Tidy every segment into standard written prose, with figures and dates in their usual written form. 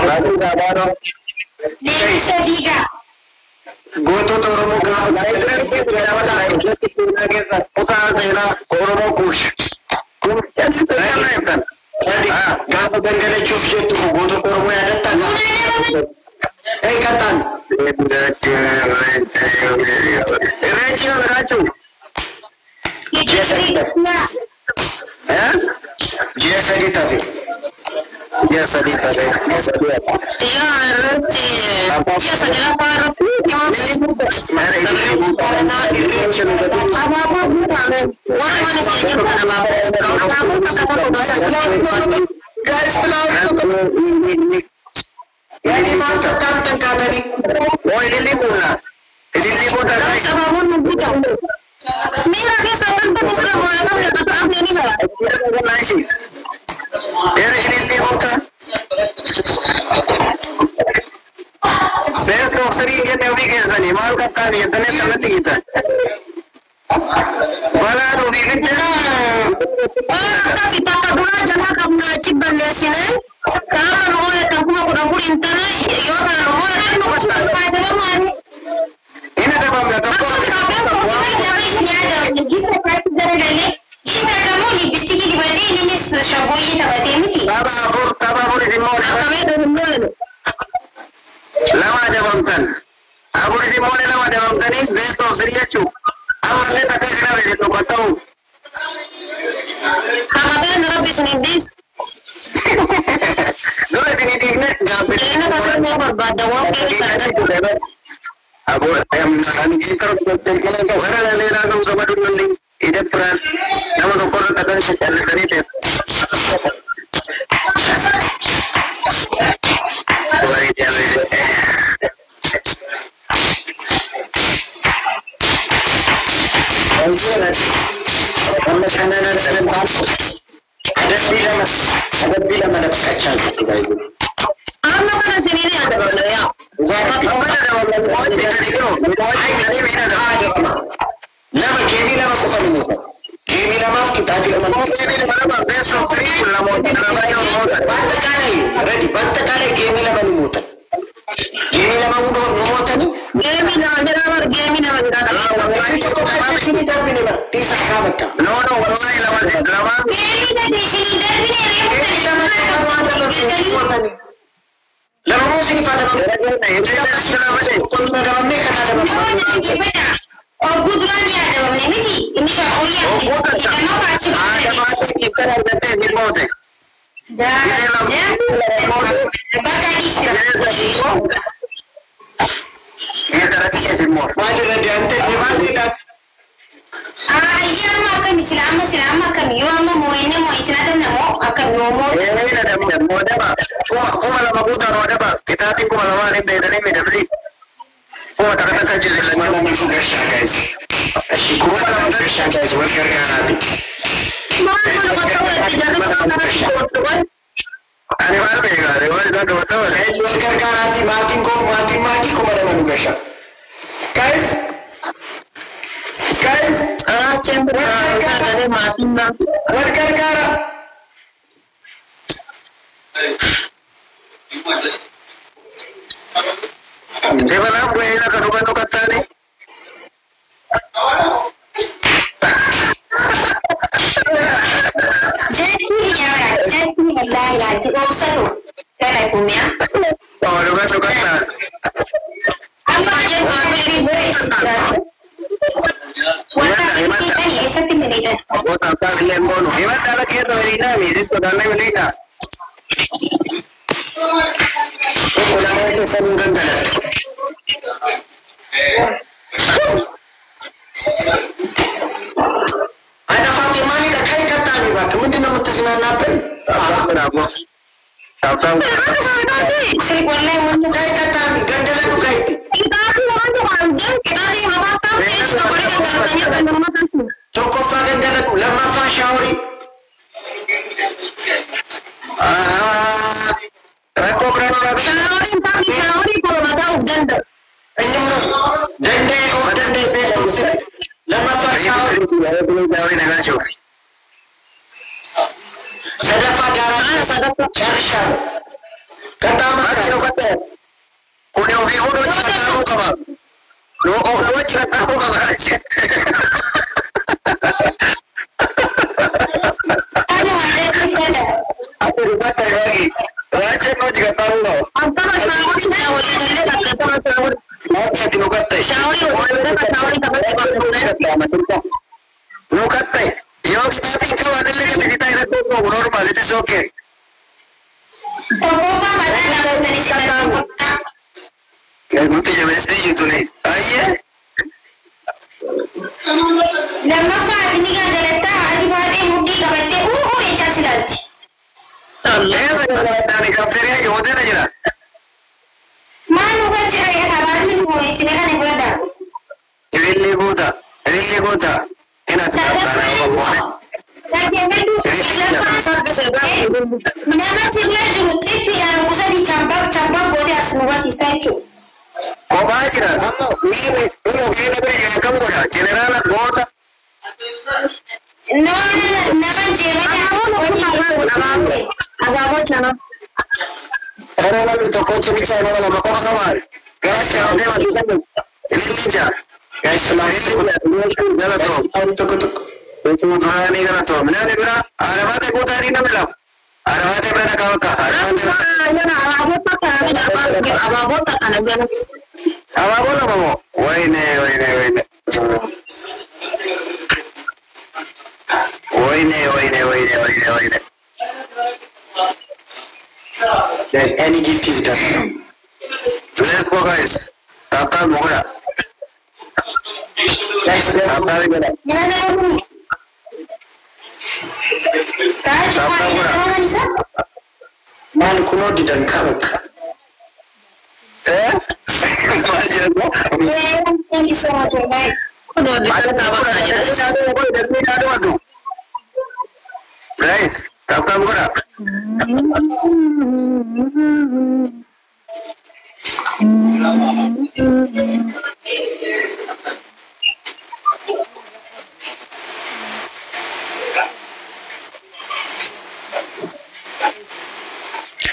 Lalu Sabano. Dewi Sadiga. Goto Oromo gaafa laayibiraarii jedhama laayibiraarii seenaa keessa kutaa seenaa Oromoo kuush. Kun jalli seenaa eeggan. Gaafa gangalachuuf jettu goota Oromoo yaadatta. Eeggatan. Irreechi garaachuu. Ji'a sadii tafe. Ji'a sadii tafe. Ji'a sadii lafa irratti. Saya sering dia teori kerja ni, malu kata ni, internet tak nanti kita. Malah tu ni kita. Kasi takabula jangan kamu ngacip balik sini. Kalau mau ya kamu aku dah pulih internet, yo kalau mau ya kamu kau tak payah dengan. Ini ada apa? Aku sekarang kamu jangan sini ada. Gisra praktik dari dulu. Gisra kamu ni bisiki di balik ini shaboyi tak ada miti. Tabur di mall. Kami dari mall. Lama aja bangtan. Aku di mall lama aja bangtan ni best of serius cu. Amal le tak kena beri tu kau tahu. Kakak nak bisnis bis. Dulu sini di ni. Ini pasal mau berbada wang kita ada. Abu yang kita terus kalau orang lain langsung sama dulu ni. Ini peran. Nama tu korang takkan secara dari tu. Boleh jadi. Anda kanan masuk. Ada bila mana kacang tu baik. Anak kan sini ni ada benda ya. Bukan ada orang buat sini tu. Buat ini mana ada. Nama kami nama apa ni? Kami nama kita jadi nama. Kami nama besok free nama nama yang muda. Bantu kali, ready. Bantu kali kami nama ni muda. Kami nama muda ni. Kami nama Nama sini dah bini ber. Tisah kamat. No, wallahi lama lama. Kami dah di sini dah bini. Lama sini pada. Ini selama ni. Kalau dalam ni kan ada. Oh, buduran dia ada benda miti. Ini shaboyi. Kita mau facik. Ada macam kita ada di mode. Dah. Bakal isi. Ini terakhir semua. Mana ada ante di mana dah? Iya makan Islam kami. Yo amma mau ini mau Islam namo akan mau. Ini ada mode apa? Kau malah mahu tahu ada apa? Kita hati kau malah ni beda ni beda beli. Kau tak kata saja dengan mana masuk kerja guys. Kau malah kerja guys, buat kerja nanti. Mana kata orang tidak tahu cara buat. Ada mana betul. Saya jual kerja nanti mati kau mana masuk kerja. Guys. Cemburu kerja mati. Buat kerja. Siapa nak buat nak kerja kata ni? Jadi Allah ngasih opsi tu. Kalau cuma. Oh, lupa tu kata. Apa aja kalau lebih baik. Walaupun kita ni esok ni mereka. Oh, tak boleh bono. Hebat dah lagi tu hari ni. Mesti sudah ni mereka. Pulang itu sembungan dah. Ada Fatimah ni dah kaya kata ni bah. Kemudian nama tersenang apa? Apa? Tahu. Saya boleh untuk Kaya kata ni. Ganjalan tu kaya. kita semua tu ada. Kita di mana tahu? Kita boleh ganjalannya dan nama kasih. Toko fa ganjalan tu. Lama fa syawri. Rako berapa? Syawri kalau nak tahu ganda. Dende lama fa syawri. Sadafa darah. Sadap. Syarsyar. Kata maka Raja kata. Kau ni orang orang cakap tahu kau. Lu cakap tahu kau Raja. Apa kata lagi? Raja kau juga tahu kau. Antara Saudi dan Saudi ni kata Saudi. Macam tu kata. Saudi orang kata Saudi tak boleh. Lu kata. Yo kita tinggal ada lagi kita ini tu normal, it is okay. Toko mana ada dari sana? Nanti je mesti itu ni. Ayah. Lama faham ni kan derita adi bahari mudi kabete. Echa silanci. Allah ni kapten ya, yoda na jira. Mana baca ayat haram ni boleh sini kan yang berada. Really good. Ina tak tahu apa. Lagi mendu ilah sampai sekarang. Nama sigla juruti fiar usah dicampur boleh asmua sisa itu. Kau baca amma ni negeri yang kamu dah general god. No, nama jemen apa channel. Era lalu tu kau cakap saya nama apa kau kamar. Keras cakap dia macam ini je. Guys, selain itu jalan tu. Itu dua ni kan tu. Mana ni berapa? Arwah tu kau tadi nama lam. Arwah tu berapa kau kah? Arwah tu apa bola kamu? Wine. Guys, any gift is done. Let's go, guys. Tata moga. Guys, Tata ni mana? man kuno di dan kau. Thank you so much. Bye. Guys, tata moga.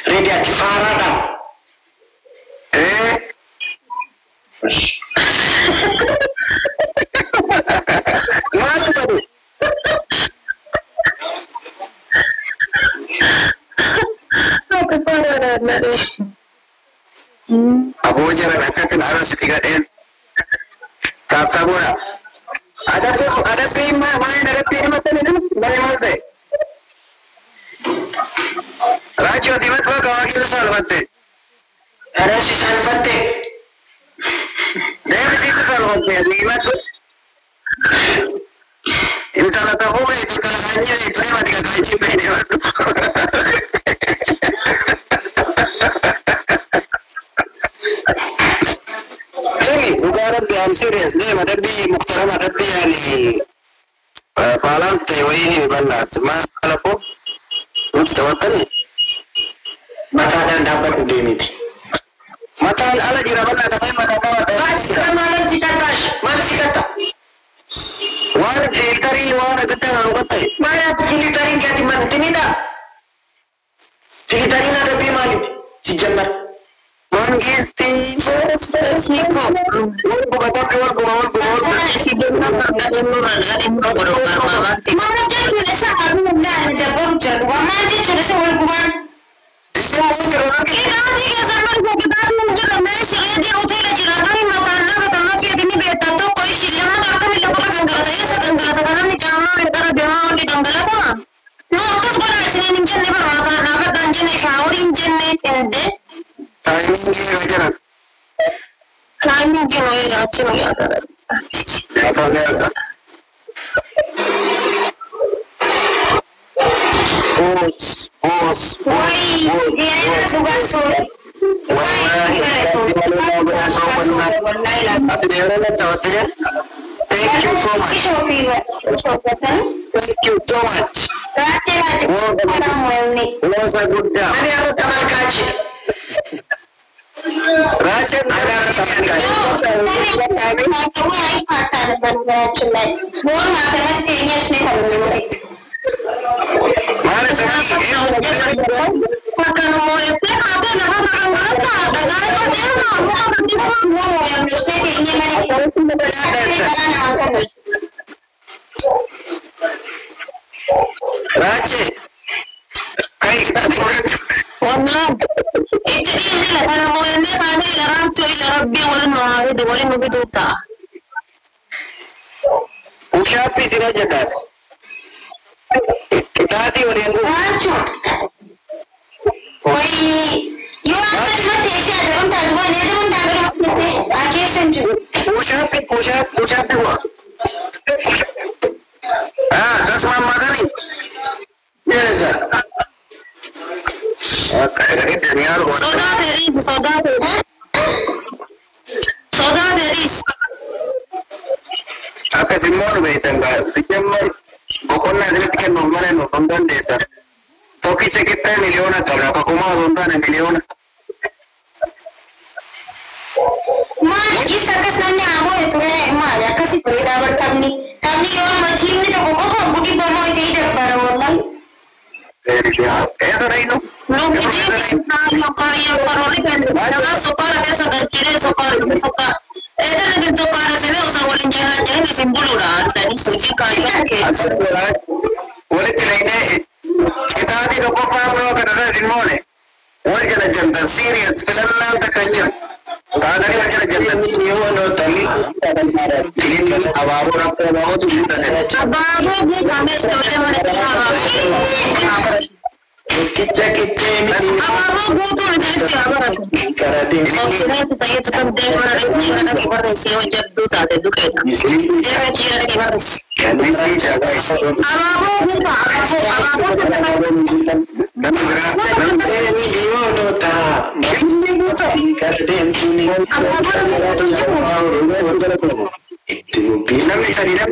Ready at Farada. Mas tu. Aku jangan nak kata arah setiap tata moga. Ada prima, main ada prima tu ni, mana deh. Raju di mana kau lagi besar mati? Ada si Salvate. Dia mesti besar mati. Di mana tu? Ini tak tahu apa itu kalau hanya itu dia mati kat kaji main dia tu. Ini bukan dia am serius ni, ada bi mukhtaram ada bi ni. Balance tu ini benda. Cuma kalau pun mesti tahu ni. Mata dan dapat udemi. Mata ala jira benda tapi mata tahu. Mana si kata? Wana filtering wana kita kata. Mana filtering kati mana tinida? Filtering ada bi malit si jannah. Man gisti. Aku kata kau. Si jannah ada mana jadi sudah sah ada bocor. Mana jadi sudah sah kita tiga sampai kita mungkin ramai sih dia hotel aja kami matanya ini beta tuh koi silang ada kami lepas gangguan saya sedang gangguan karena ni jangan negara jangan di gangguan tu lah. No, terus kalau sini injen ni bermata, naga danjen ni shower injen ni ende. Timing ni wajar. Timing je loh ya, cuma ya ada. Apa ni? Bos. Woi, dia ni suka sulit. Wallahi, thank you so much. Thank you so much. Was a good job. Ani ada taman kaji. Rajan ada taman kaji. Mana sekarang? Makan mau itu kata jangan makan mau yang dosa ini mana kita Raja, kayak والله انت ايه لك انا مو الناس انا الى ربت الى ربي ولا معارض ولا مفيد وبتاع Ushapi sila jatah. Kita hati wali yang Racu woi yo atas mati isi ada pun tak dua ni ada pun tak ada mati akhir senju Ushapi gua. Ah, terus mama kan ni. Biasa. Kayak dari awal. soda deris Apa sih mau tanggal? Sikemar, bukannya ada kan nonton desa. Toki cekita miliona kalau apa kuma nonton miliona. Mana kisah kesannya aku itu mah ya kasih berita kami orang macam ni tak kok budi bawa tidak baru Eso ahí no. No, yo kaya paroli kan. Jangan suka ada sedang kira suka. Ada macam suka ada sini usah boleh jangan simbol udah. Tadi suci kaya ke. Boleh tidak kita ada kok paham lo kan ada di mana. Boleh jadi jantan serius film nak kanya. Kalau ni macam jantan ni ono tali. Ini awal apa awal tu bukan. Ababu kami cole mana siapa. Kita Ababu tu jadi siapa. Maksudnya tu saya cakap dia mana ni mana kita berisi ojek tu tak ada duka itu. Dia macam ada kita berisi. Ababu bisa tidak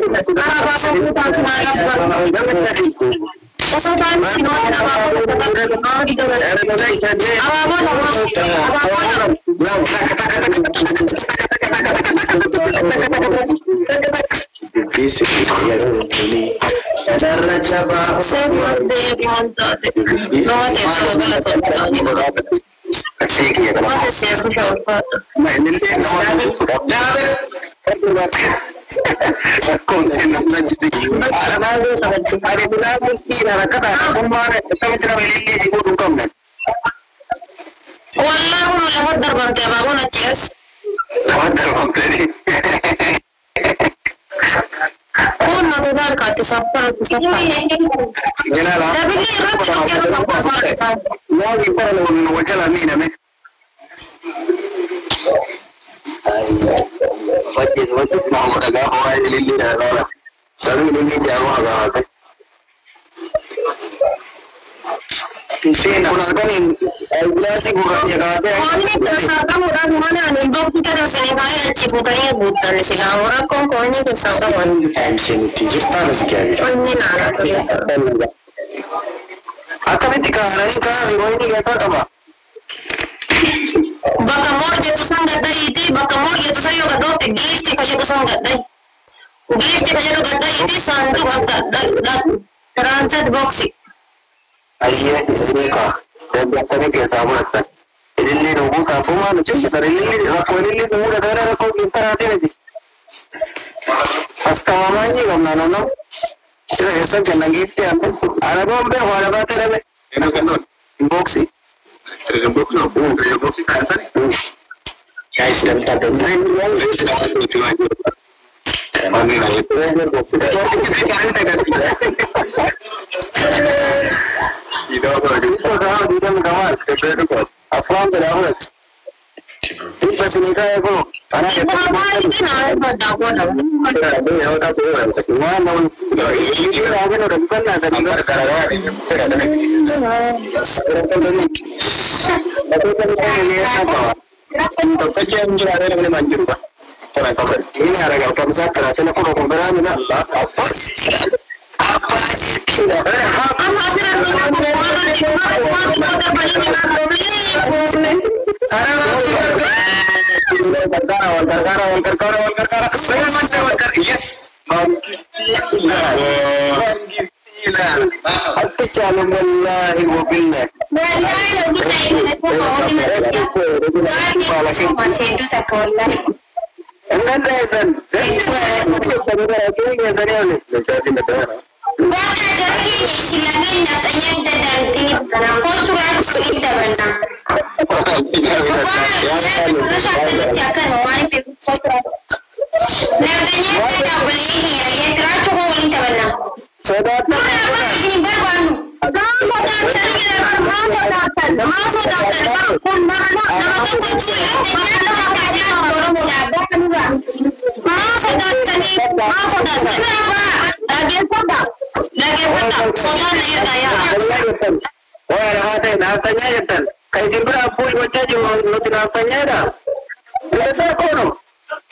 والله هو اللي هدر بنتي بابونا تيس كنا بذلك تصفى tapi ini roti mau diperlu wajah lamina me wajah mau daga hawa lili da lala saru lili jawo ga Sina kuna kani glasi bukan jaga Koni tersangka orang mana nembak kita dah sengaja ciputanya bukan sila orang koni tersangka mana time sini kita harus kaya Koni nara tu biasa Akan dikarang ini kata apa Bakamor jatuh sangat dah itu bakamor jatuh saya udah dot gift saja tu sangat dah gift saja udah dah itu sangat dah transit boxing Ayah, ini kah? Dan biasanya dia sama kan. Ini nunggu kafu mana? Cuma dari ini, aku ini nunggu dari aku kita nanti lagi. Astamanya kan nana. Kita esok kena gift ya. Ada bombe, ada batu ada. Ini kan boxi. Terus boxi, terus boxi kan sih. guys dan tak ada ini harga kamu saya terasa nak kau berani nak apa tidak yes كان أتشال والله وبالله والله لو بتعيد تقول ما تشيدو تقول أنا لازم Baka jarki Islamin na tanya da dantini bana ko tura su ida bana. Ko rasha da ta kan wani pe ko tura. Na tanya da bali ne ya tra to ko wani ta bana. Sadat na sini barbanu. Da ko da tani da ma so da ba kun na na to to da ya da ka ji boro mu da ba kan ba. Ma so da tani ba. Lagi pada sodan ya ya. Oh ada naftanya ya Kayak simpel full baca je lo naftanya dah. Udah tak kono.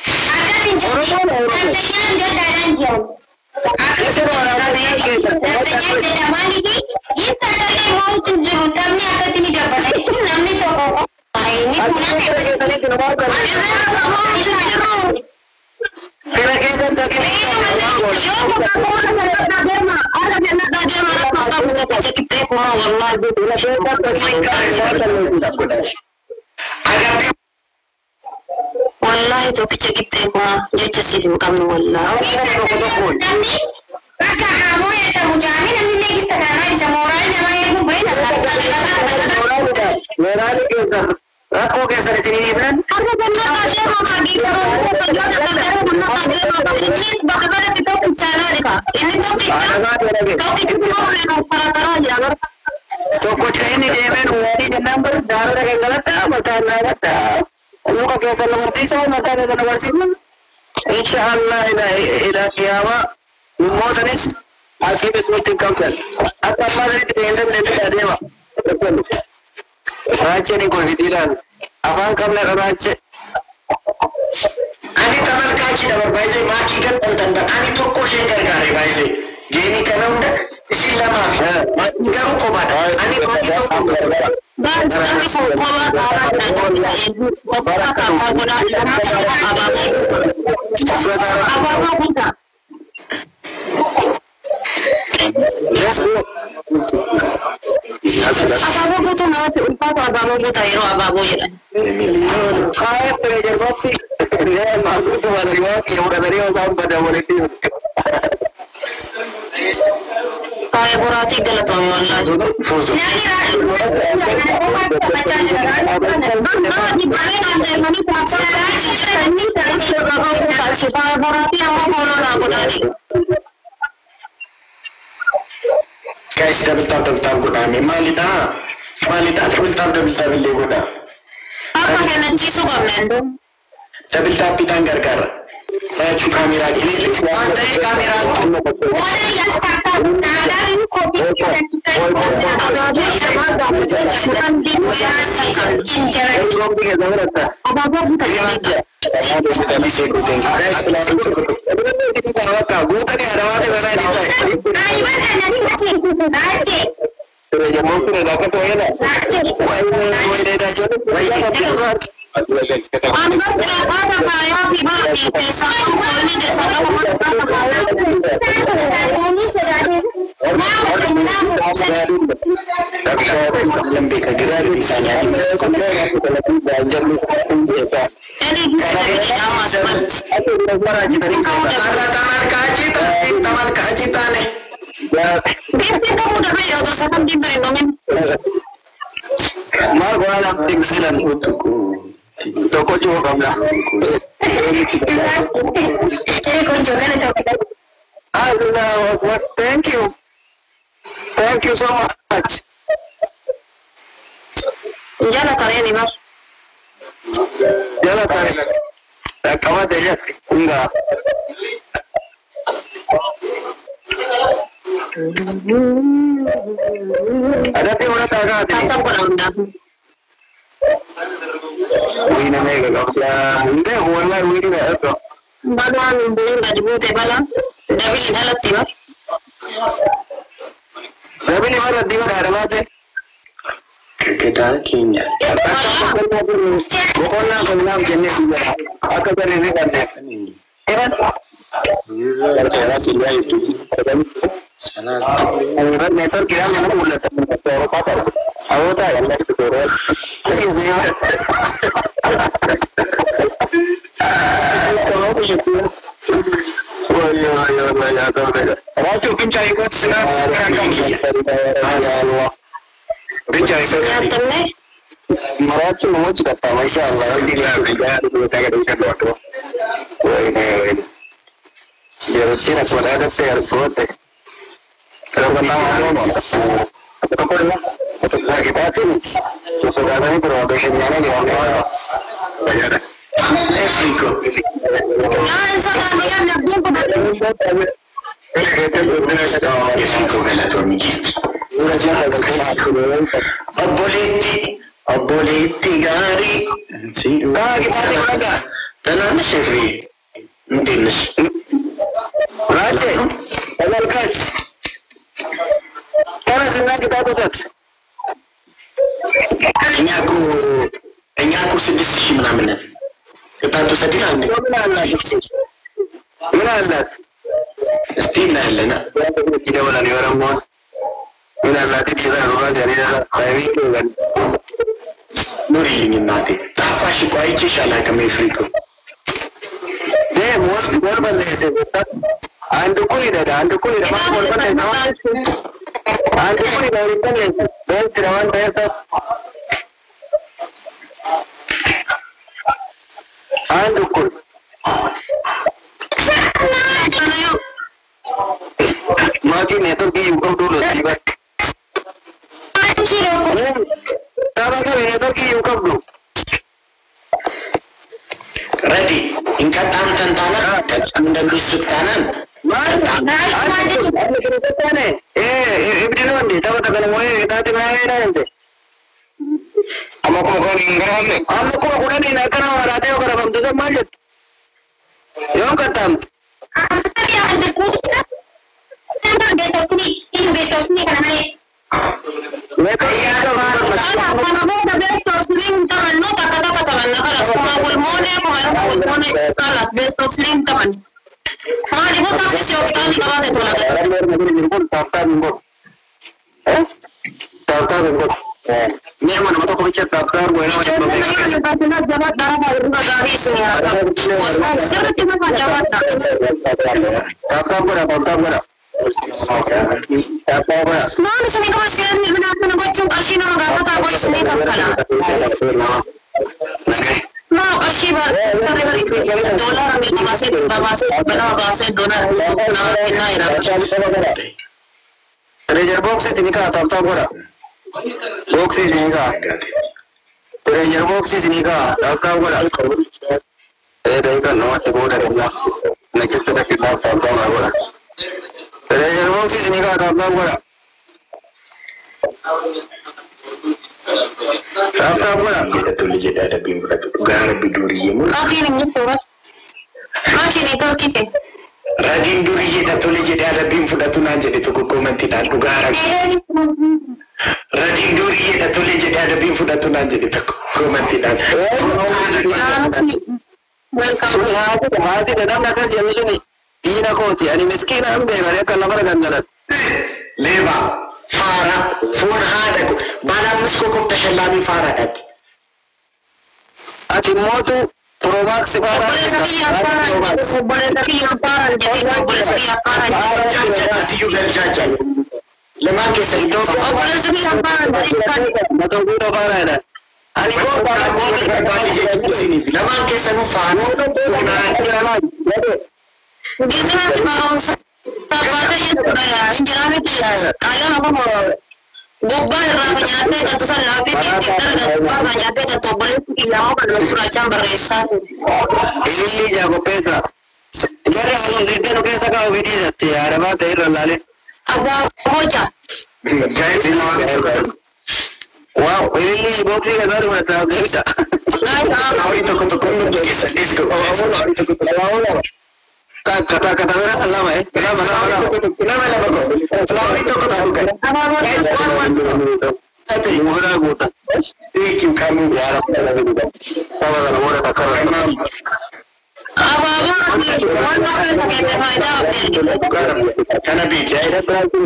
Ada sinjau. Naftanya dia dalam jam. Naftanya dia mana ni? Yes tadi mau tunjuk tamnya apa tini dapat itu namanya toko. Ini Kira-kira tak kira. والله تو كتكتكوا جتسيفم كم والله بقى عمو يتمجاني لمن نيجي استغنى زموران ما يكون بريد Morali ke Aku ke sana sini kan? Aku pernah kasih makan di terus sejak dari pernah kasih makan ini bagaimana kita bicara deka. Ini tuh kita mau sekarang aja. तो कुछ है नहीं डेमेन हुआ नहीं जन्म पर डाल रखे गलत है बताना गलत है लोगों का कैसा लगती है मत है तो वर्षी में इंशाअल्लाह इला कियामा मोदनिस आगे में स्मृति कम कर अब हमारे तेंदर लेते देवा राज्य ने कोई दिलान अवान कम लगा राज्य ani taman kaji da barbai zai maki kan tantanda ani to ko shegar gare bai zai gemi kana unda isilla ma fi garu ko ba ani ko ti to ko ba ani ko ba ara na ga ko ba ka ko da aba kita yes aba butuh nama tu ulpa tu aba butuh hero aba ya milion kaya treasure box sih ya malu tuh dari mana yang udah dari orang pada boleh itu kaya berarti galat wallahi guys double tap guna malita double tap le guna apa kena cisu gamendo double tap pitanggar kar Racu kamera ini mantai kamera wala yang startup nada ini kopi kita ada bukan di apa buta ya bisa ikutin guys selalu kita awak gua tadi ada ada ayo nanti masih ikutin aja terus mau sudah dapat tuh ya Anda siapa saya tiba di desa ini desa kamu sama kalian ini sudah lebih ke gerak di sana ini taman kaji tane kamu udah beli atau saya kan diberi Mar gua nak tinggalan untukku. Toko juga kamera. Ini kunjungan itu. Allahu Akbar. Thank you so much. Jalan tarian ini mas. Jalan tarian. Kawan dia enggak. Ada di mana tahu kan? Tatap kurang Wih namanya gak Inde mulai wih nggak itu. Badan beli nggak dibuat balang. Tapi ini alat tiba. Tapi ini mana tiba ada apa? Kita kinya. Pokoknya aku bilang jenis juga. Aku beri ini kan deh. Kan? Kalau sih itu. अगर नेटवर्क गिरा मैं ना बोल रहा था होता है अल्लाह की तौर राजू फिर चाहिए कुछ तुमने मराठी मुझे करता माशाअल्लाह ये रस्सी ना पड़ा रहते हैं सोते pero cuando la kita tienes तो सुधारना नहीं पर वापस जाने के वाले वाला México यार ऐसा काम यार नब्बे को México que la tormillista Abboletti gari sì guarda تنام شفري ندينش راجع أول كات كان زمان كتاب وزات إني أكو سدس شيء من عمله كتاب تسديل عني من هالات استينا هلنا كده ولا نيورا مو من هالات كده الراس يعني لا خايفين كده نوري لين ناتي تعرفش كويس إيش على كم يفريقو ده موس بقول بس عنده كل ده عنده كل ده ما بقول بس عنده كل ده يمكن بس روان ده عنده كل ما في نتورك يمكن دول تيجي ترى كده نتورك يمكن دول ready ingkat tangan tangan anda bisut kanan ibnu andi tahu tak kalau mau kita timai nanti amak mau ingran amak mau kau ni nak kena orang ada orang bang tu sama je yang katam ini besok ni kerana ni mereka yang mana mau dah besok ni taman no tak kata taman nak kalau semua pulmone kalas besok sering taman हाँ लिखो तब किसी और किताब निकाल दे थोड़ा बिल्कुल ताता बिल्कुल ताता बिल्कुल मैं मन में तो कोई चीज़ ताता वो है ना मुझे नहीं पता ना जवाब दारा बालूगा गाड़ी से यार सिर्फ कितना जवाब ताता बड़ा मान से निकल से निर्माण अपने बच्चों का सीना लगा पता कोई इसने कब करा ना अच्छी बात करे बड़ी थी $1 अमेरिकी वासे बना वासे $1 ना इतना ही रहा रेजर बॉक्स से निकाला तब तक बड़ा बॉक्स से निकाला रेजर बॉक्स से निकाला तब तक बड़ा रेजर नोट बोर्ड है ना किस तरह की बात तब तक बड़ा रेजर बॉक्स से निकाला तब तक बड़ा Apa pula? Kita tulis je ada bim pula tu. Gara biduri ye mula. Okey ni tu bas. Macam ni tu kisah. Radin duri je dah tulis je ada bim pula tu nanje itu ku komen tidak gara. Radin duri je dah tulis je ada bim pula tu nanje itu ku komen tidak. Welcome. Masih dalam nak kasih macam ni. Ina koti. Ani miskin ambil gara kalau mana ganjalan. Leba. فارا فون هذا بالا مسكوكم تشلامي فارا دات ati moto promax fara boleh sekali yang parah jadi boleh sekali yang parah jadi juga jajan lemah ke itu boleh sekali yang parah dari kan moto gua fara ada ani gua fara di sini lemah ke sanu fara di sini kalau Tapatnya itu ya, injilnya dia. Kalian apa mau? Gubbar rasanya teh katusan lapis itu terus rasanya teh katu boleh kita mau kan macam beresa. Ini jago pesa. Jadi kalau kita nak pesa kau video jati, ada apa terus lalu? Apa hoja? Jadi semua ada. Wow, ini bukti kan baru ada tahu bisa. Nah, itu kutu kisah disco. Itu kutu. Kata-kata orang Allah mai. Kenapa itu kata bukan? Murah buta. Ikim kamu biar apa lagi bukan? Apa kalau murah tak keren? Apa Kana bicara berarti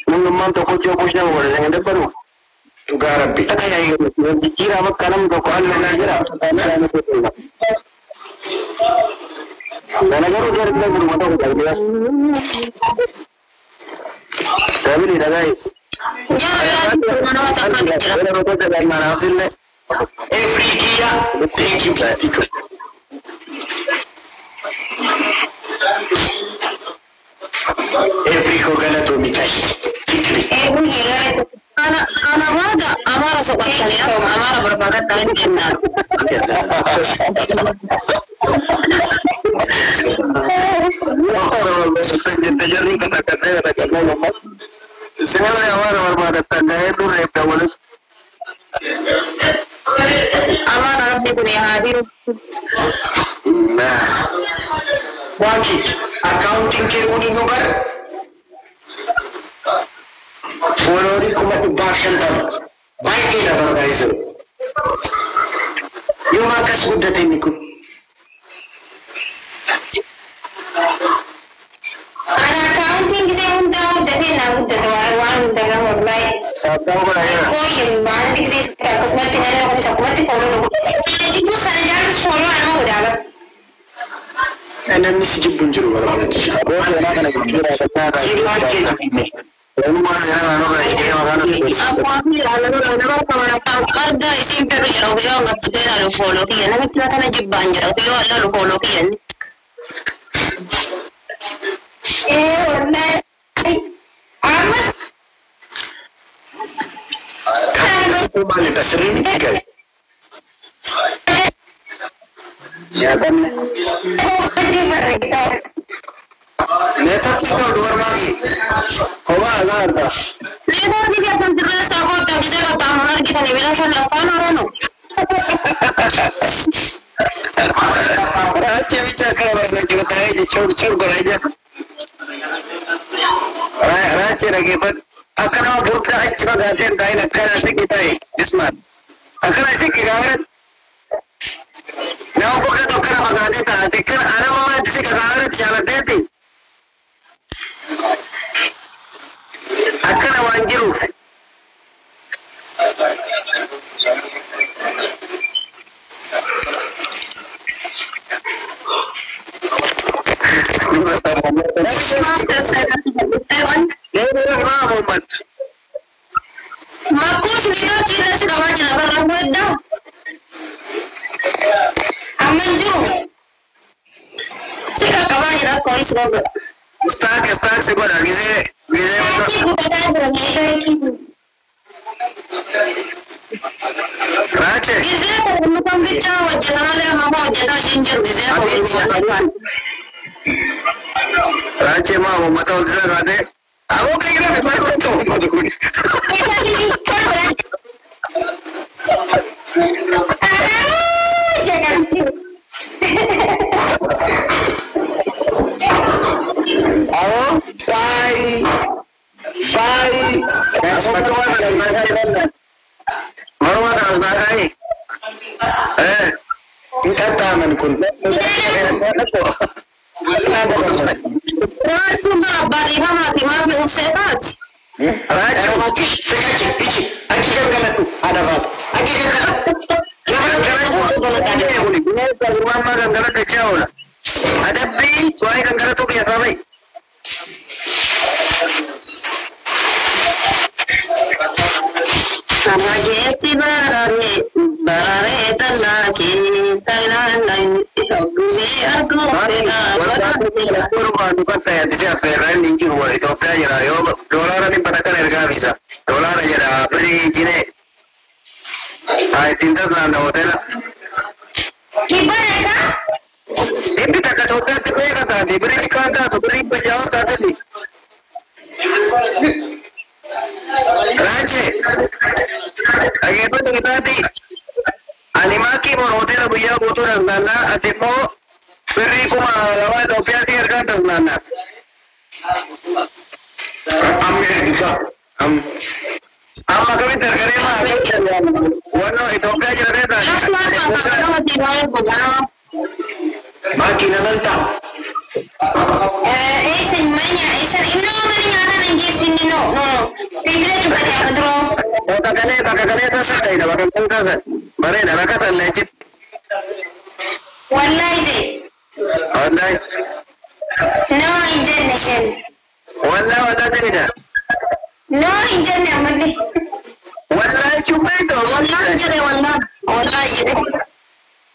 Mengembang toko jauh punya boleh dengan depan. Tukar rapi. Ada yang dikira makanan toko Allah najara. Dan agar ujar kita berumah toko jadi. Tapi tidak guys. Afrika, thank you plastic. Afrika kana tu mikashi. Fikri. Anak warga amara sobat kalian, amara berbakat kalian benar. Jadi kata-kata sebenarnya amara berbakat kalian itu repot boleh. Amara habis ini hadir. Nah, wajib accounting ke kuning nomor. Follow kuma ibashan tam baik ina organizer yo makas gudda temiku ana accounting se unda tapi na gudda wan dalam online ko yung man exist tapos matinala ko sa kumati follow ko jadi mo sana jangan follow ana udah ana misi jibun juru wala ko na kana kira kata si market Rumah yang ada di mana? Aku ambil lalu kamera harga isi imperial yang orang nggak tuh lalu follow kian, nanti kita tanah jebban jadi orang lalu follow kian. Online, amas. Kamu mana dasar ini kan? Ya kan? Neta kita dua lagi. Kamu azar dah. Neta kita sendiri sahaja tak bisa kata mana kita ni bila saya lakukan orang. Raja bicara kalau kita tahu je cur beraja. Raja lagi pun akan awak buruk aja gajian kain akan asik kita ini, Isman. Akan asik kita orang. Nah, bukan tu kerana magaji tak asik kan? Ada mama asik kita orang jalan deti. Akan wanjiru. Markus leader Cina sekarang jadi orang muda. Aman ju. Sekarang kawan jadi koi sebagai. Stak sekolah gize. Cik bukan berniaga ini. Raja. Gize kalau kamu bicara wajah malah mama wajah jinjur gize. Raja mau tahu dia ada. Aku kira memang aku tahu macam ni. Jangan cik. Awak bye. Baru ada lagi. Kita taman kun. Raja balik mati usetat. Raja tici. Aki jangan tu. Ada apa? Aki jangan. Jangan rumah makan kalau kacau lah. Ada beli, suai kan kalau tu biasa baik. Samajesi barare talaji sailana ogni argo peda Kurma bukan saya tidak pernah ninjur wah itu apa ya yo dolar ni pada kan harga bisa dolar aja dah beri cine ay tindas nanda hotel gimana ka ini tak ada hotel tu mereka tadi beri kanda tu beri pejauh tadi Raja lagi apa tu kita tadi animaki mau hotel punya motor nanda atau beri kuma lawan tu biasa harga tu nanda Amerika kami terkerema wano itu kan jadi dah makin nanti cufate Abduroo. bakka kalee sasa ta'edha bakka kan sasa bareeda bakka salleechit. Wallahi se. Wallahi. No injenne shen. Wallahi ta'edha. No injenne amalli. Wallahi cufee ta'u wallahi jedhe wallahi jedhe.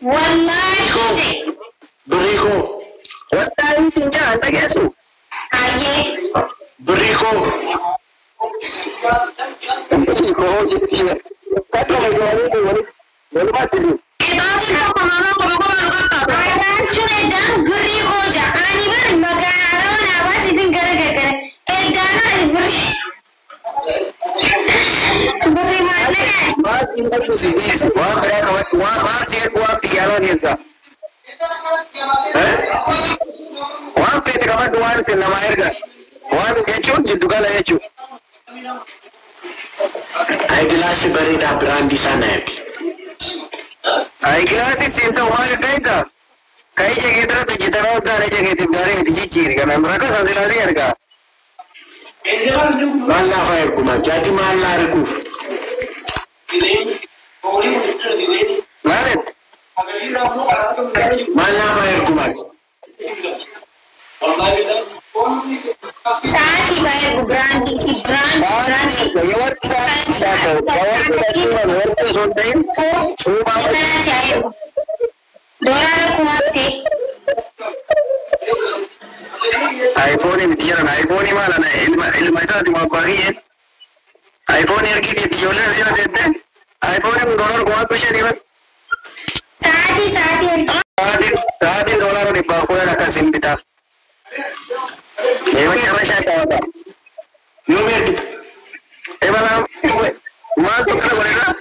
Wallahi se. Beriku. Wallahi sinja anda gesu. Aye. Beriku. Beriku jadi. Kata lagi wali mati. Kita sih tak pernah kata. Ayah cuma dan beri koja. Ani ber magara mana apa sih tinggal gara. Gana beri. Beri mana? Masih aku sih. Wah mereka masih aku piala ni sah. Wah kita kawan dua ni nama air kan. Wah kecu juga lah kecu. Eyeglass berita brand di sana. Eyeglass itu wah kaita. Kai jagah itu tu jita raut dah jagah itu gare itu ciri kan. Mereka sambil lari harga. Mana fire kuma jadi mana lari kuf. Malet. Mana fire kuma. Sasi bayar brandi si brandi. Jawab sontain. Mana si air? $1 kumate. iPhone ini dia na iPhone ini malah na ilmu saya cuma bagi iPhone ini kita jualan sih ada deh. iPhone ini $1 kuat pun sih dia. Sati. Tadi $1 di bawah nak kasih kita. Ini macam saya tahu tak? Nomor kita. Malam, masuk ke mana?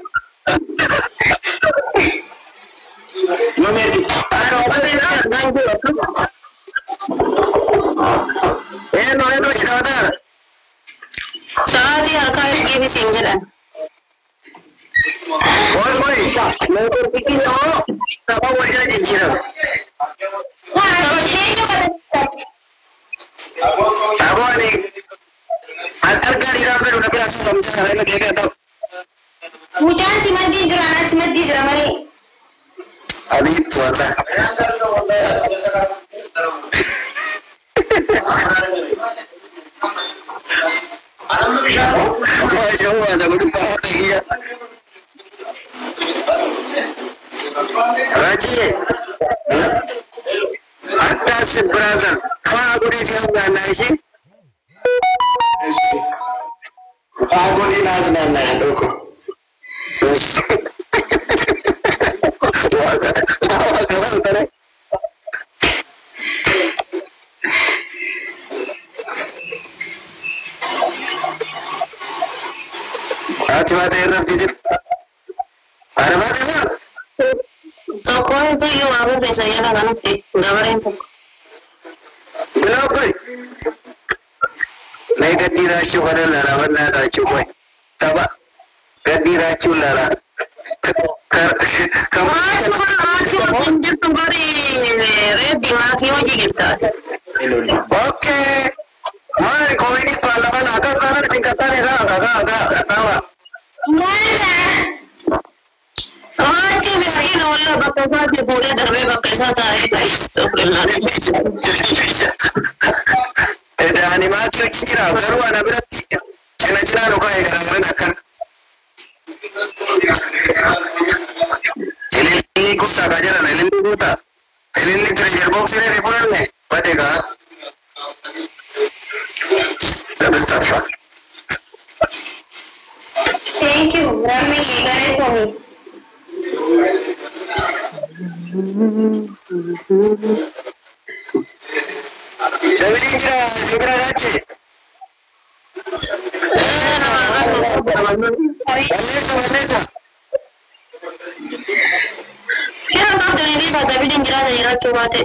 Nomor kita. Apa ni nak ganjil? No, kita ada. Sati harga ini भी सिंगल है. Boy, nomor kita ni apa wajah jiran? Wah, ini juga. Apa ni? Antar kali ramai udah biasa sampai hari ini dia tahu. Hujan simadi jurana simadi jeramari. Abi itu ada. Oh, jauh ada betul lagi ya. Raji, atas berasan. Kalau aku di sini nggak sih. Aku di nasi nana doko. Cuma terus di situ. Ada apa? Toko itu yung aku biasanya kan nanti gawarin toko. Belum boy. Naik ganti racu ada lara mana racu boy. Taba ganti racu lara. Kamu Masih pinjam kembali ready masih aja gitu. Oke. Mari kau ini pengalaman akan sana singkatan ya agak tahu. Mana? Mati miskin Allah bakasa di pura darbe bakasa tahu itu pernah. Ada animasi kira baru anak berarti. Cina luka ya gara-gara nakar. Ini kuta kajaran, ini kuta. Ini treasure box ini ribuan nih, pada kah? Double tap. Thank you, Rami legal for me. Jadi segera aja. Balesa. Kira tak dari ini sahaja tapi dia jelas coba teh.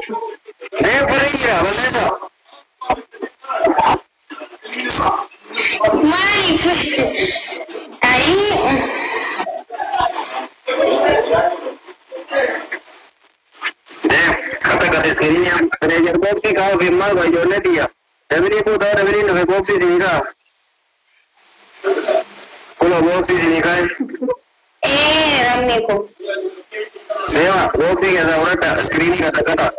Balesa. Mari, ai. Kata sekali yang treasure box sih kau firma bayarnya dia. Tapi dia pun tahu tapi ini box sih sini kah? Kuna boksi sini kai. Ramai ko. Sewa boksi ke ada orang tak screen ni kata-kata.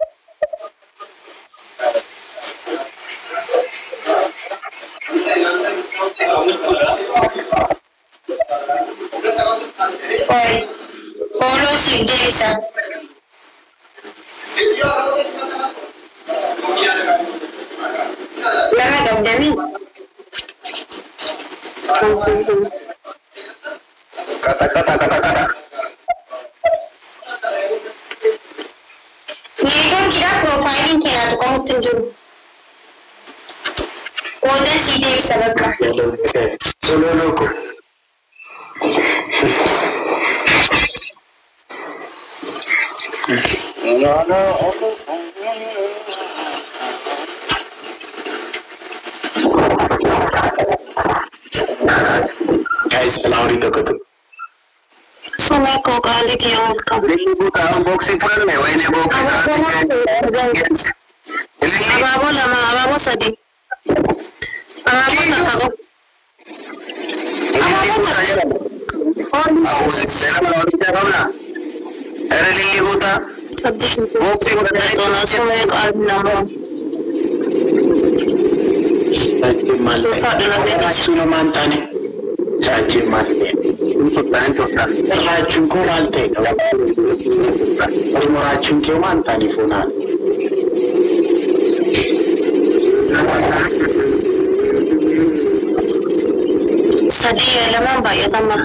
Oi, polo si Desa. Lama kau dani. Kata-kata. Ni kan kira profiling kena tu kamu tunjuk. Udah si Desa berapa? Solo loco. No. Guys, pelawari to katu. Sungai ko kali dia kau. Lili buka unboxing pun ni, wah ini box. Ababu lama, ababu sadi. Ababu tak tahu. Aku saya pelawari cakap lah. Ada lili buka. Boxing pun ada. तो ना सुने को आलम Racun mantane, racun mante. Untuk Racun ko mante. Kalau racun kau mantani funan. sadi lama bayar sama.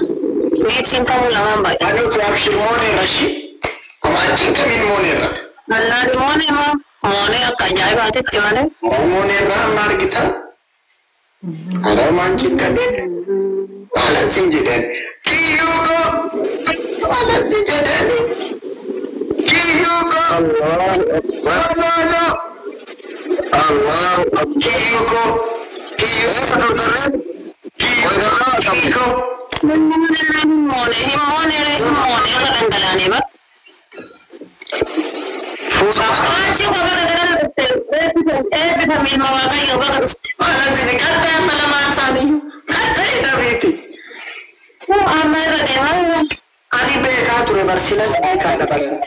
Ni cinta mu lama bayar. Anu flagship mone rashi. Mancing kami mone ra. Allah di mana mah? Mana kajai batik tiada. Mone ra mar kita. Ada mancing kami. Alat sinjidan. Kiyuko. Alat sinjidan. Kiyuko. Allah. Kiyuko. Mana kadang kalane ba? Aci ko ba kadang bisa minum warga yo ba kadang. Alat sinjidan kata malam asani. Kata ida beti. Amai ba dewa. Ani be kature bersila sekali pada.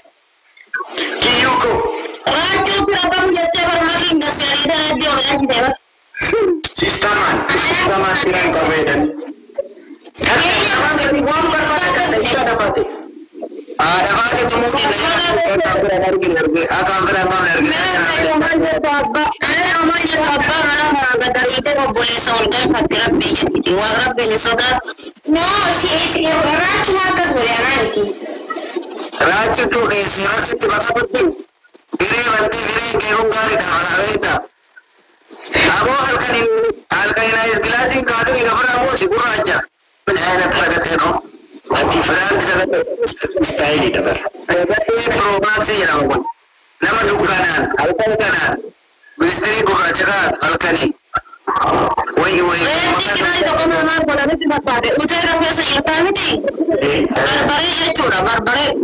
Kiyuko. Raja siapa menjadi bermakin gasari dan raja orang si dewa. Sisteman pirang kawedan. Sekarang uang berapa kasih ada fati. Ada apa tu mungkin akan berapa lagi. Racu tu kasi tiba-tiba betul. Diri kehung kari dah ada. Abo alkanin air gelasin kado ni kabar abo sigur aja. Penjahit lagat eno. Mati Fran style itu ber. Tapi promosi ya namun. Nama dukanan, alkanan. Gustri gua cakap alkanin. Woi. Kita itu kan memang pada itu tidak pada. Ucai rakyat sejuta ni. Barbare ya cura barbare.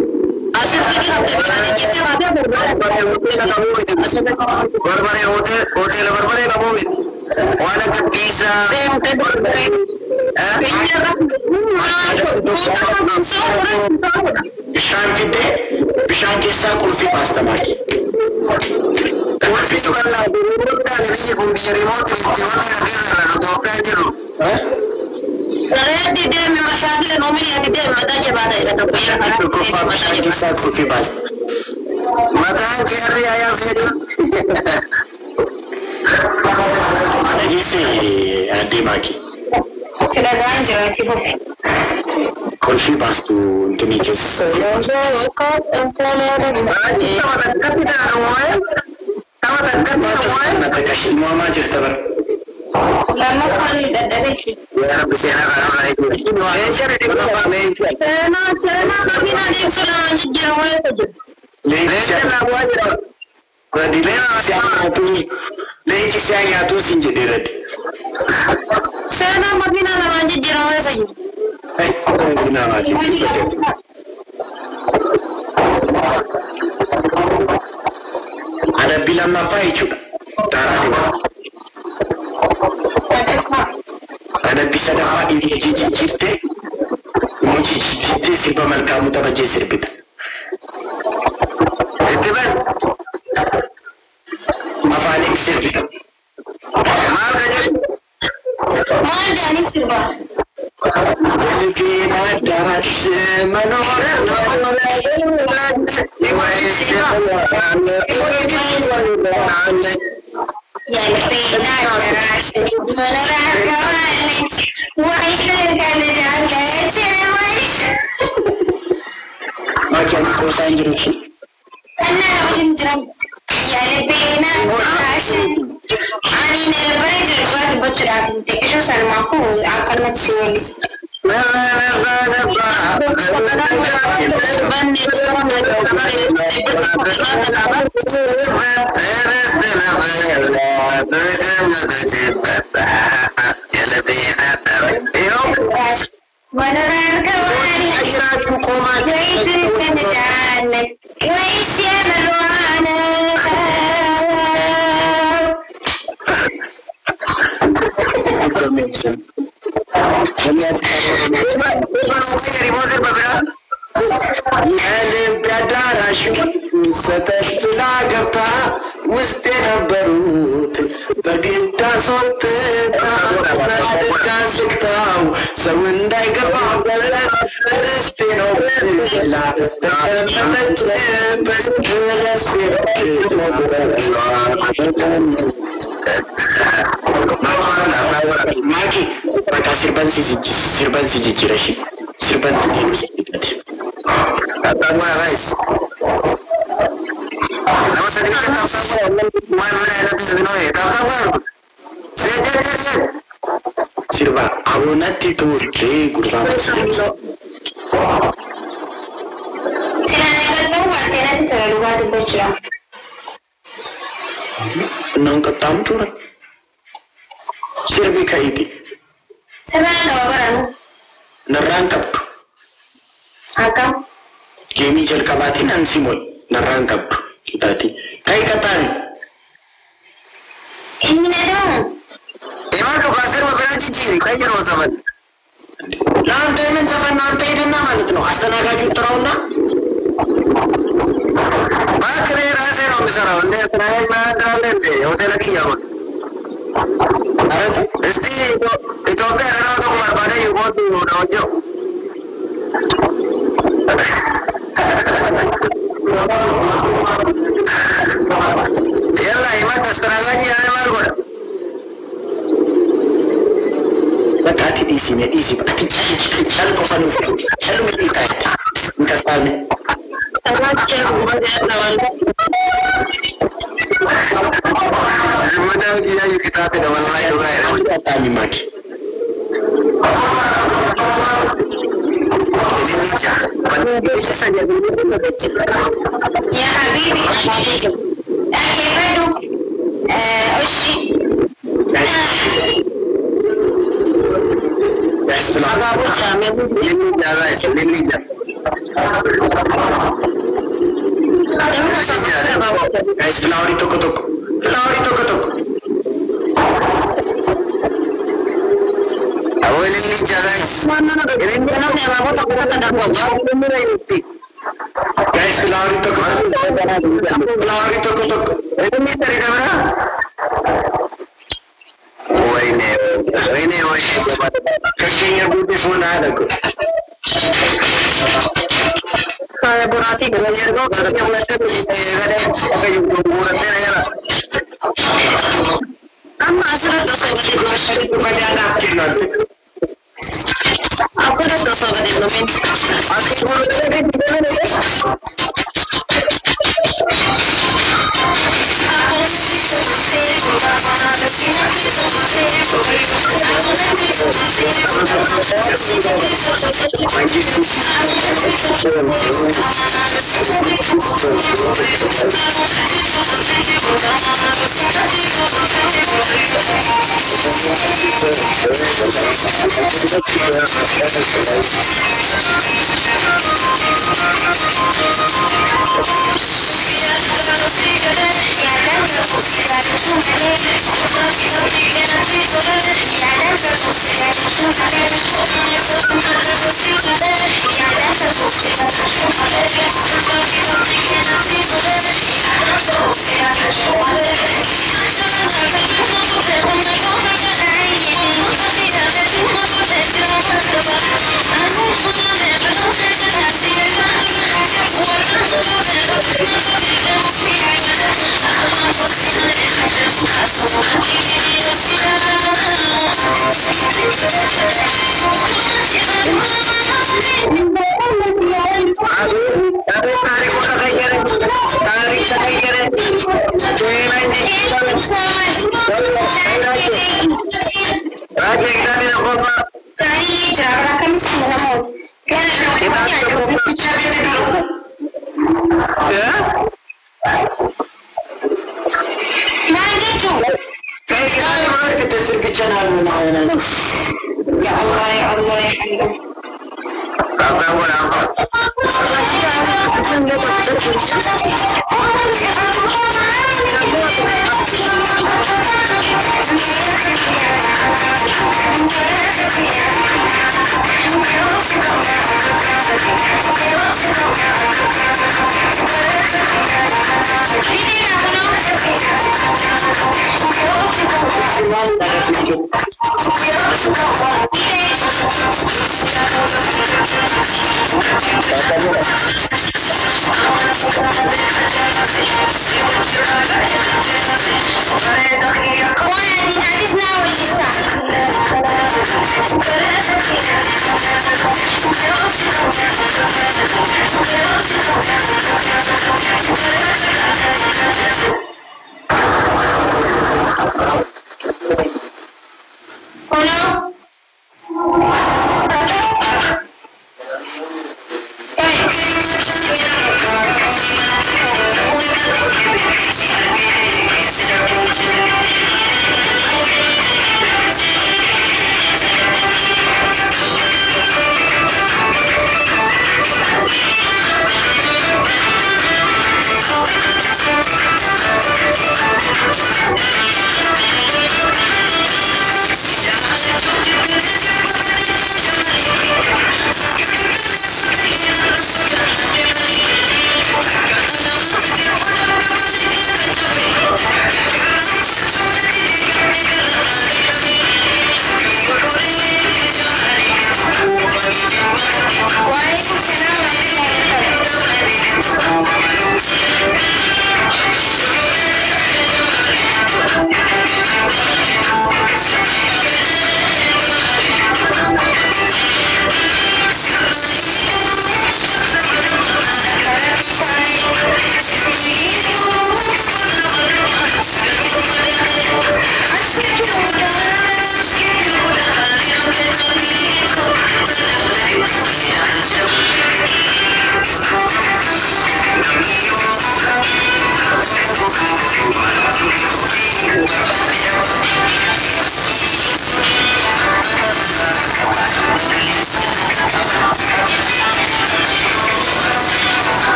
Asyik sini hati kita ada Barbare hotel kamu itu. Wana bisa. Bishan kita kulfi pasta maki. Kulfi tu kan lah. Ini kumbi remote ni. Tiada lagi tu apa aja lu. Kalau dia memang syakil nomor yang dia mata je pada itu punya. Itu kulfa bishan kita kulfi pasta. Mata kiri ayam saja. Ada isi ada maki. Sudah lanjut kita. Kulfi pasta untuk ni kes. Nak kasih mama cerita ber. Lama kali dah dari. Ya, bisa nak itu. Cari di mana ni? Sana kami nak Islam jauh saja. Lepas nak buat je. Kalau di siang tu sinje derat. Sana kami nak jauh saja. Guna lagi. Ada bilang nafai juga. Ada qalbii sadafaa dhiirri jirte mucichitee sirba malkaamuu taphachee sirbita. Itti ban Afaaniin sirbita. maal ka jedhu Maal jaaniin sirbaa? Ilfiina dabarse manoora Yalfina darashe manoora kawalech waisa kalidalache waisa. Makian kosaan jiru shi. Anna wajin jiran yalfina darashe ani nalbare jirbaat bachuraaf intekisho salmaku akalmat siwalis. Manoora kawalech waisa kalidalache waisa marwana. Dadarashu satafila gafta wuste nabarut bagita sotte ta siktaw sawindai gaba reste no la Maki, maka sirban si jijjiira shi. Sirban tu deemu si dhiqate. Tattaanguudha guys. Nama sadii kan tattaanguudha maal mana irratti sirnooye tattaanguudha. Seejjeen. Sirba abonatti turte gurbaa barsiisa. Silaanee galgala wanti natti tola dhugaatii gochuudha. Nan qaxxaamu ture. Sirbi ka'iiti. Sirnaan gaba baranu. Narraan qabdu. Akkam. Geemii jalqabaatiin ansi mooy narraan qabdu. Kitaati. Ka'i qaxxaani. Inni na daamu. Imaa dhugaa sirba biraa jijjiiri kan yeroo saban. Naan ta'e safan naan ta'e dannaa ማለት ነው አስተናጋጁ ጥራውና Baakiree raasee ነው የሚሰራው እንደ እስራኤል ማለት አለ እንደ ሆቴል ኪያው አረት እስቲ ኢትዮጵያ ደራው ደግሞ ባዳ ይጎዱ ነው ጆ يلا يما تستراغاني يا مالغودا በቃቲ ዲሲ ነው ዲሲ አቲ ቻል ቆፋን ነው ቻል ምን ይታይ እንከሳለ ተራጨ ጉባኤ ያለው المدام دي يا كتاب ده والله يغير ታሚ ማኪ يا حبيبي كيف بدو وشي بس لا بابو جامع guys flower toko toko أول اللي جالس guys flower toko itu misteri kamera ini kayaknya beautiful ada kok saya berarti yang mereka bisa apa yang buat saya amma asal to so gadi kepada anak kita asal to so gadi nomen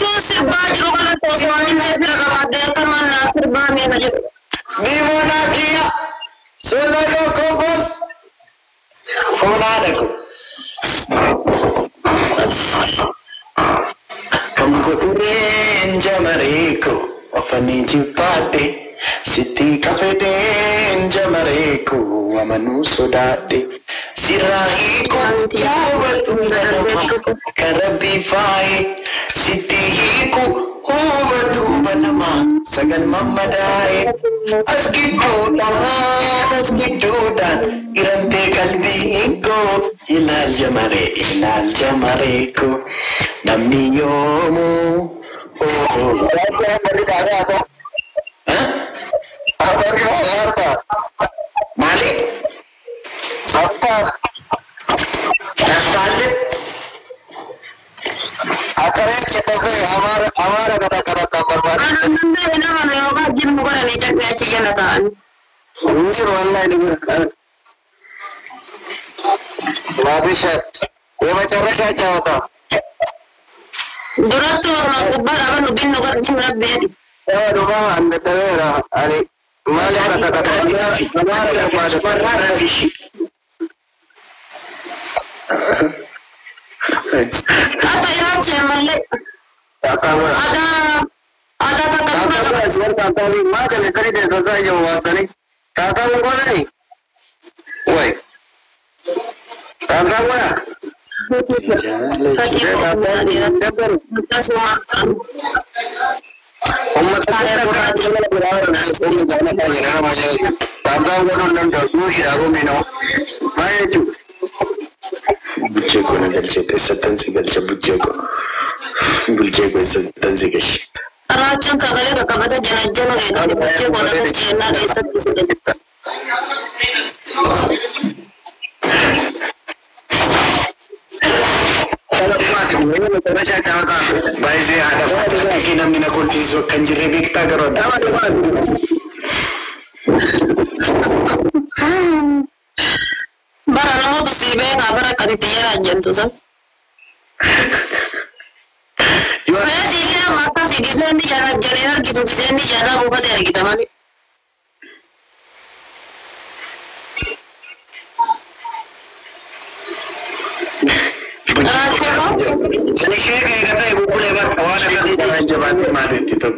तो सिर्फ 5 रुपए का Bimonakia Solo Kobos Fonadaku Kamkuturen Jamareko Ofani Jipate Siti Kafeden Jamareko Amanu Sodate Sirahiku Ubatuna Karabi Fai Siti Hiku Ubatu Banama Sagan Mamadai Asgidudan Irante Kalbi Iko Ilal Jamareko Namni Yomu Malik अकरे कहते हैं हमारा कथा बर्बाद ये बेचारा क्या होता duratu masuk barang lu bin nugar di mana bedi rumah anda tera ari malah kata-kata apa ya cemale ada kata lima jadi tadi dia selesai jawab tadi kata lu mana nih woi kata mana Buceko na galchete satansi galcha buceko satansi gash Racun sagale kakabata jana itu buceko na galchena na isatti sigita Baik sih ada lagi namanya konflik kanjire bikta karo. Barang mau tuh sih be kabar kaditiya aja tuh san. Saya dia maka sih desain di jalan jalan gitu desain di jalan bukan dari kita mami. Jadi saya kayak kata ibu lebar kawan kata Jangan jabati mati itu.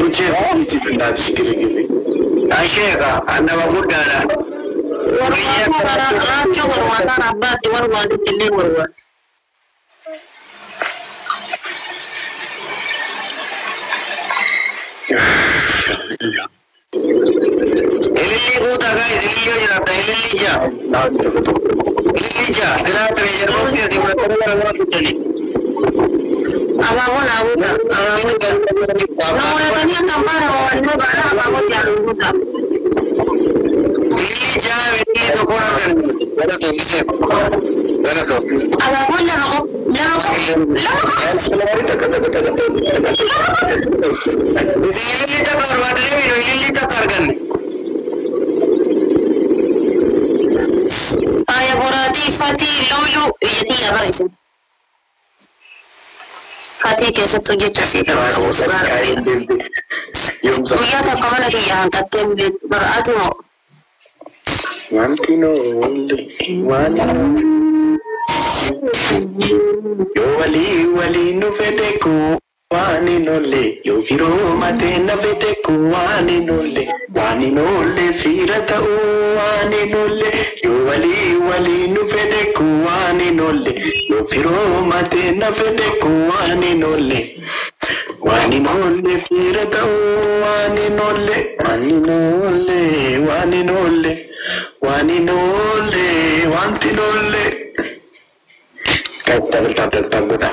Buceko isi benda sekali-kali. Aisyah anda muda lah. Racun bermata rabat di luar di tili luar. Elili kuda guys, elili aja rata, elili aja. Elili aja, sila treasure box ya sih berapa orang itu nih. Abamu kan. Namun tadi tambah rawan itu barang abamu jangan lupa. Elili aja, elili itu kurang kan. Ada tuh bisa. Ada tuh. Abamu jangan. Elili tak keluar badan ini, elili tak kargan. Ayah berarti Fatih Lulu jadi apa sih? Fatih kesat tujuh casi terlalu besar. Kuya tak kamu lagi yang katem berarti mau. Wantino Yo wali no vedeku wani nolle yo viro mate na vedeku wani nolle firata wani nolle yo wali no vedeku wani nolle yo viro mate na vedeku wani nolle firata wani nolle wanti nolle Kata bertabrak-tabrak.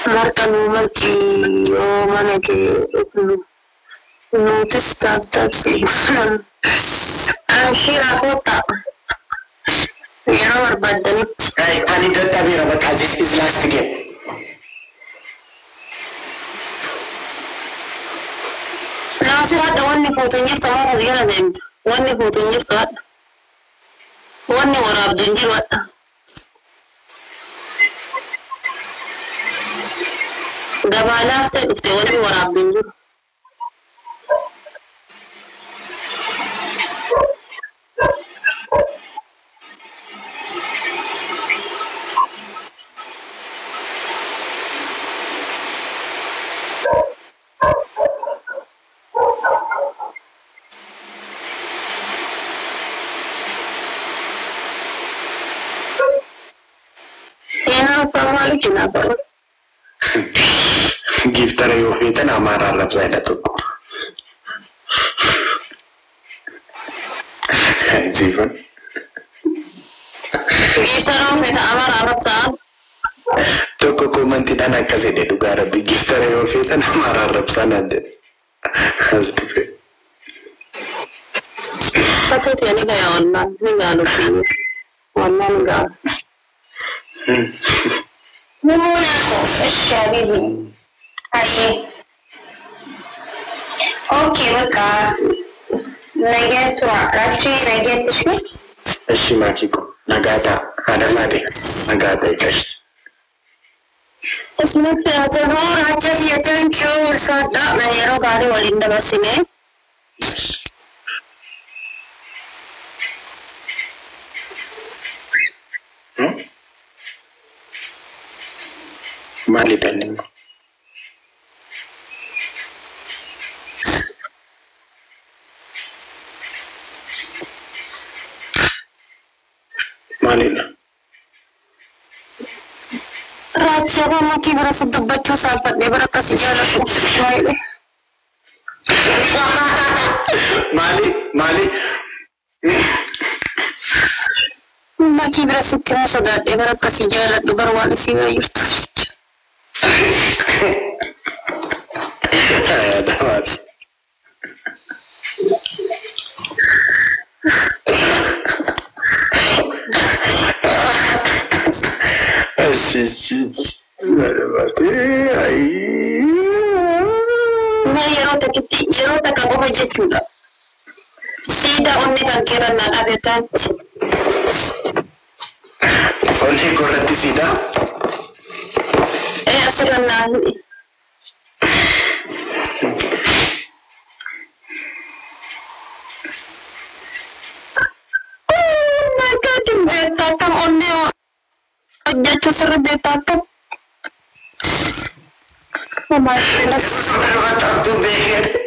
Marca numero o mana ke notice tak sih. Akhir aku tak Yeroo barbaadanitti. Ani dadhabeera bakka this is last game. Naasir hadda wanni fuutuunyeef tamaa as jala deemtu. Wanni fuutuunyeef ta'adha. Wanni waraabdu hin jiru hadha. Gabaalaaf ta'e dhufte wanni waraabdu hin jiru. Giftara yoo feetan Amara arrabsaa jedhatu. Zifan. Giftara yoo feetan Amara arrabsaa. Tokko komantiidhaan akkas jedhe dhugaa rabbi giftara yoo feetan Amara arrabsaa naan jedhe. As dhufe. Fatete ni gaya wallaan ni gaalu wallaan ni gaalu. Munaco, Shabibi. Aye. Okay, baka. Nagetua, Rachi, Nagetishmi. Shimakiko, Nagata, Adamade, Nagata Ikash. Isme Theodore, Racha, thank you, Sada, Mayero Gadi, Walinda Basine. Mali Benin. Malina. Racha, mama ki berasa dubbachuu salphadhee bara akkasii jaalatu. Mali. Mama ki berasa itti sodaadhee bara akkasii jaaladhu bara waan isii baay'irtu. Damas. Yeroo takka qofa jechuudha. Siidaa onni kan keerannaa dhaabetaatti. Onni korratti siidaa? Asirrannaa hidhi. Beektaakam onni hojjechuu sirri beektaakam. Oh my goodness. Berbatatu beekee.